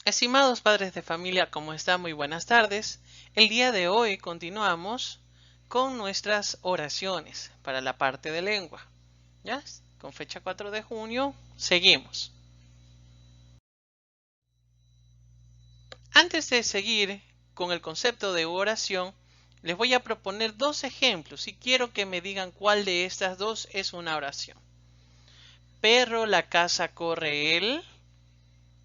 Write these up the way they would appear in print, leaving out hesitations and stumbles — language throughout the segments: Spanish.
Estimados padres de familia, ¿cómo están? Muy buenas tardes. El día de hoy continuamos con nuestras oraciones para la parte de lengua. ¿Ya? Con fecha 4 de junio, seguimos. Antes de seguir con el concepto de oración, les voy a proponer dos ejemplos y quiero que me digan cuál de estas dos es una oración. Perro, la casa corre él,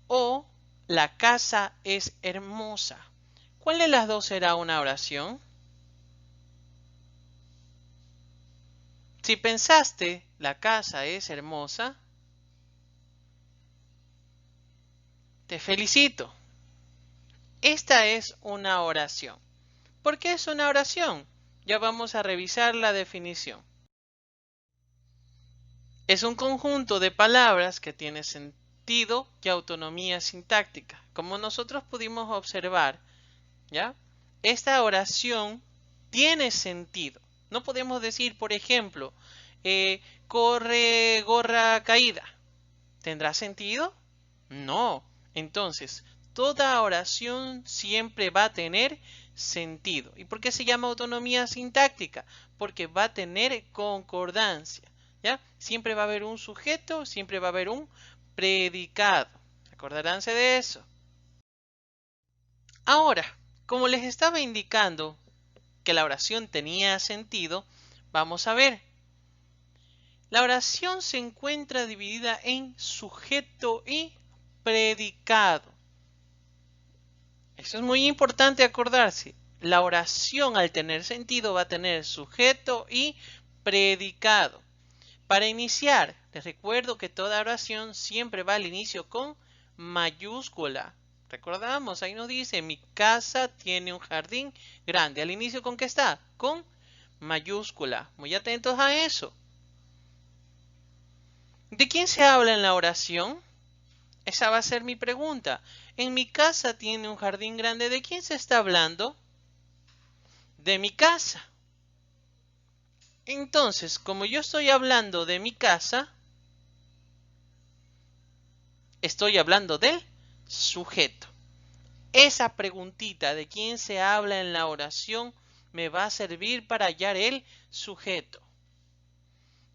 o la casa es hermosa. ¿Cuál de las dos será una oración? Si pensaste la casa es hermosa, te felicito. Esta es una oración. ¿Por qué es una oración? Ya vamos a revisar la definición. Es un conjunto de palabras que tiene sentido y autonomía sintáctica. Como nosotros pudimos observar, ¿ya? Esta oración tiene sentido. No podemos decir, por ejemplo, corre gorra caída. ¿Tendrá sentido? No. Entonces, toda oración siempre va a tener sentido. ¿Y por qué se llama autonomía sintáctica? Porque va a tener concordancia. ¿Ya? Siempre va a haber un sujeto, siempre va a haber un predicado. Acordaránse de eso. Ahora, como les estaba indicando que la oración tenía sentido, vamos a ver. La oración se encuentra dividida en sujeto y predicado. Eso es muy importante acordarse. La oración, al tener sentido, va a tener sujeto y predicado. Para iniciar, les recuerdo que toda oración siempre va al inicio con mayúscula. Recordamos, ahí nos dice, mi casa tiene un jardín grande. Al inicio, ¿con qué está? Con mayúscula. Muy atentos a eso. ¿De quién se habla en la oración? Esa va a ser mi pregunta. En mi casa tiene un jardín grande. ¿De quién se está hablando? De mi casa. Entonces, como yo estoy hablando de mi casa, estoy hablando del sujeto. Esa preguntita de quién se habla en la oración me va a servir para hallar el sujeto.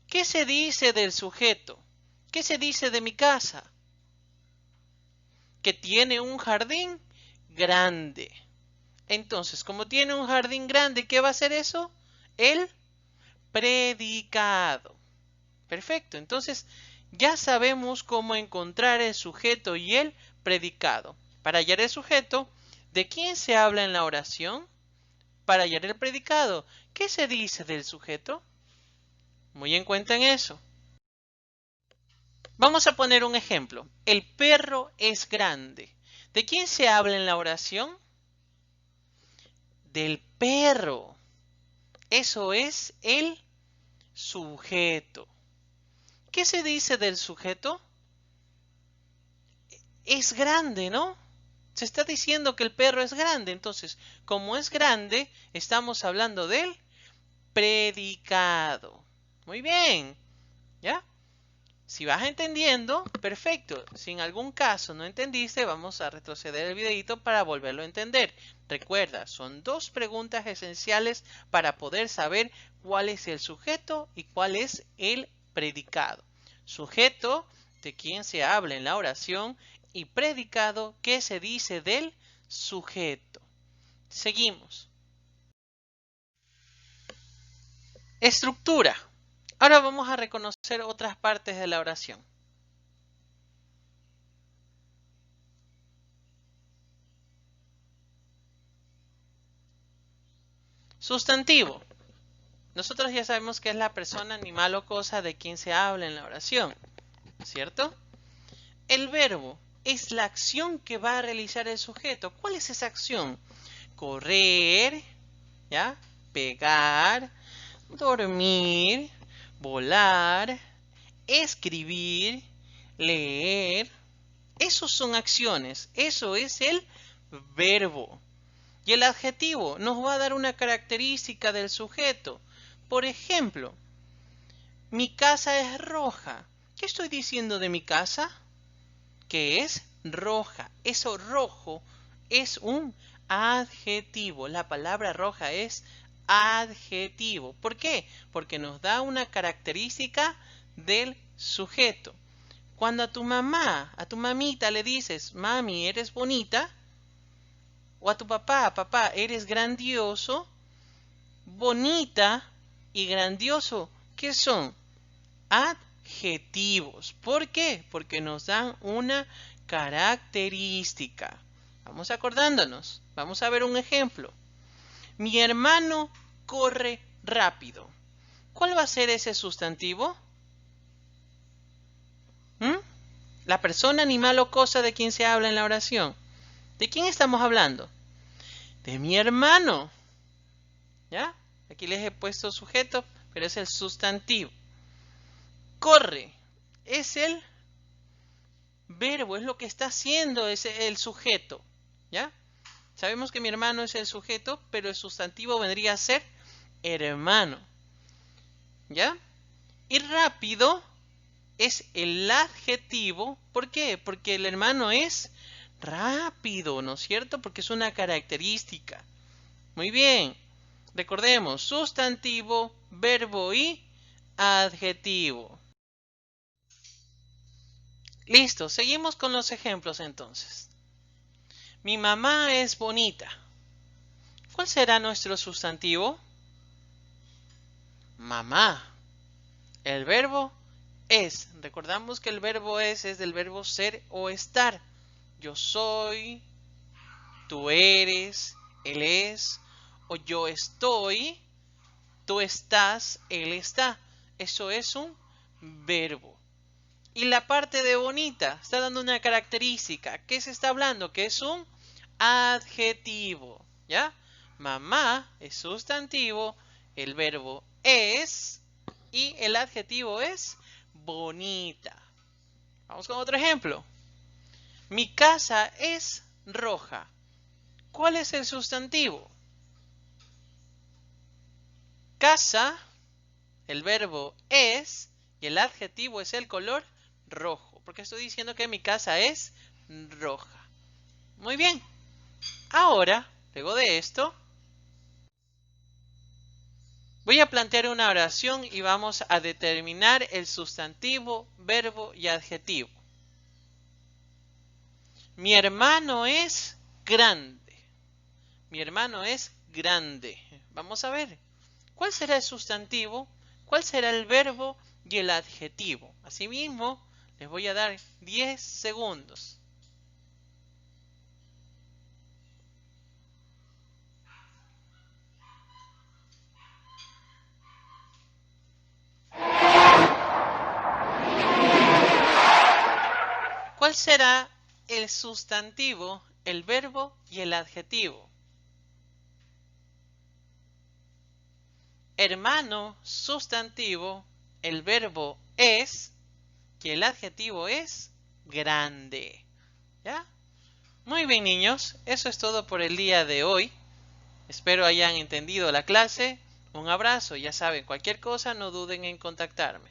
¿Qué se dice del sujeto? ¿Qué se dice de mi casa? Que tiene un jardín grande. Entonces, como tiene un jardín grande, ¿qué va a hacer eso? El predicado. Perfecto. Entonces, ya sabemos cómo encontrar el sujeto y el predicado. Para hallar el sujeto, ¿de quién se habla en la oración? Para hallar el predicado, ¿qué se dice del sujeto? Muy en cuenta en eso. Vamos a poner un ejemplo. El perro es grande. ¿De quién se habla en la oración? Del perro. Eso es el sujeto. ¿Qué se dice del sujeto? Es grande, ¿no? Se está diciendo que el perro es grande. Entonces, como es grande, estamos hablando del predicado. Muy bien, ¿ya? Si vas entendiendo, perfecto. Si en algún caso no entendiste, vamos a retroceder el videito para volverlo a entender. Recuerda, son dos preguntas esenciales para poder saber cuál es el sujeto y cuál es el predicado. Sujeto, de quién se habla en la oración, y predicado, qué se dice del sujeto. Seguimos. Estructura. Ahora vamos a reconocer otras partes de la oración. Sustantivo. Nosotros ya sabemos que es la persona, animal o cosa de quien se habla en la oración, ¿cierto? El verbo es la acción que va a realizar el sujeto. ¿Cuál es esa acción? Correr, ¿ya? Pegar, dormir, volar, escribir, leer. Esos son acciones. Eso es el verbo. Y el adjetivo nos va a dar una característica del sujeto. Por ejemplo, mi casa es roja. ¿Qué estoy diciendo de mi casa? Que es roja. Eso rojo es un adjetivo. La palabra roja es adjetivo. ¿Por qué? Porque nos da una característica del sujeto. Cuando a tu mamá, a tu mamita le dices, mami, eres bonita, o a tu papá, papá, eres grandioso, bonita y grandioso, ¿qué son? Adjetivos. ¿Por qué? Porque nos dan una característica. Vamos acordándonos. Vamos a ver un ejemplo. Mi hermano corre rápido. ¿Cuál va a ser ese sustantivo? La persona, animal o cosa de quien se habla en la oración. ¿De quién estamos hablando? De mi hermano. ¿Ya? Aquí les he puesto sujeto, pero es el sustantivo. Corre es el verbo, es lo que está haciendo, es el sujeto. ¿Ya? Sabemos que mi hermano es el sujeto, pero el sustantivo vendría a ser hermano. ¿Ya? Y rápido es el adjetivo. ¿Por qué? Porque el hermano es rápido, ¿no es cierto? Porque es una característica. Muy bien. Recordemos, sustantivo, verbo y adjetivo. Listo, seguimos con los ejemplos entonces. Mi mamá es bonita. ¿Cuál será nuestro sustantivo? Mamá. El verbo es. Recordamos que el verbo es del verbo ser o estar. Yo soy, tú eres, él es, o yo estoy, tú estás, él está. Eso es un verbo. Y la parte de bonita está dando una característica. ¿Qué se está hablando? Que es un adjetivo. ¿Ya? Mamá es sustantivo, el verbo es y el adjetivo es bonita. Vamos con otro ejemplo. Mi casa es roja. ¿Cuál es el sustantivo? Casa, el verbo es y el adjetivo es el color rojo. Porque estoy diciendo que mi casa es roja. Muy bien. Ahora, luego de esto, voy a plantear una oración y vamos a determinar el sustantivo, verbo y adjetivo. Mi hermano es grande. Mi hermano es grande. Vamos a ver. ¿Cuál será el sustantivo? ¿Cuál será el verbo y el adjetivo? Asimismo, les voy a dar 10 segundos. ¿Cuál será el sustantivo, el verbo y el adjetivo? Hermano, sustantivo, el verbo es y el adjetivo es grande. ¿Ya? Muy bien, niños, eso es todo por el día de hoy. Espero hayan entendido la clase. Un abrazo, ya saben, cualquier cosa no duden en contactarme.